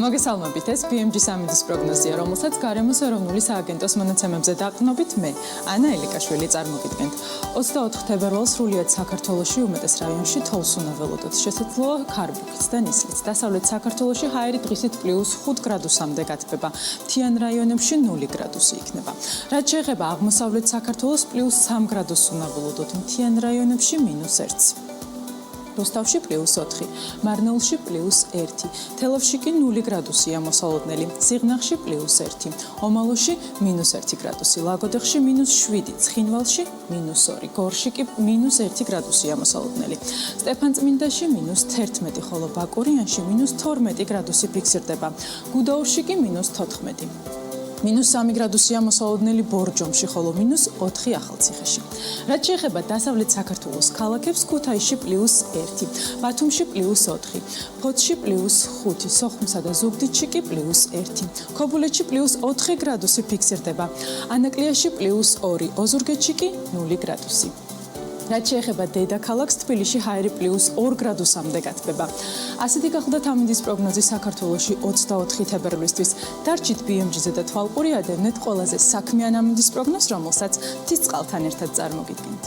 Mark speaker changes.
Speaker 1: მოგესალმებით, ეს BMG სამინდის პროგნოზია, რომელსაც გარემოს ეროვნული სააგენტოს მონაცემებზე დაყრდნობით მე, ანა ელიკაშვილი წარმოგიდგენთ. 24 თებერვალს სრულიად საქართველოში უმეტეს რაიონში თოვლს უნდა ველოდოთ. შესაძლოა ქარბუქიც და ნისლიც. დასავლეთ საქართველოში ჰაერი დღისით +5 გრადუსამდე გათბება. მთიან რაიონებში 0 გრადუსი იქნება. რაც შეეხება აღმოსავლეთ საქართველოს +3 გრადუსს უნდა ველოდოთ. მთიან რაიონებში -1. რუსთავში +4, მარნეულში +1, თელავში კი 0 გრადუსია მოსალოდნელი, სიღნაღში +1, ომალოში -1 გრადუსი, ლაგოდეხში -7, ცხინვალში -2, გორში კი -1 გრადუსია მოსალოდნელი, სტეფანწმინდაში -11, ხოლო ბაკურიანში -12 გრადუსი ფიქსირდება, გუდაურში კი -14. -3 გრადუსია მოსალოდნელი ბორჯომში, ხოლო -4 ახალციხეში. რაც შეეხება დასავლეთ საქართველოს ქალაქებს, ქუთაისში +1, ბათუმში +4, ფოთში +5, სოხუმსა და ზუგდიდში კი +1, ქობულეთში +4 გრადუსი ფიქსირდება, ანაკლიაში +2, ოზურგეთში კი 0 გრადუსი. რაც შეეხება დედაქალაქს, თბილისში ჰაერი +2 გრადუსამდე გათბება. ასეთი გახლდათ ამინდის პროგნოზი საქართველოში 24 თებერვლისთვის. დარჩით BMG-ზე და თვალყური ადევნეთ ყველაზე საქმიან ამინდის პროგნოზს, რომელსაც მთის წყალთან ერთად წარმოგიდგენთ.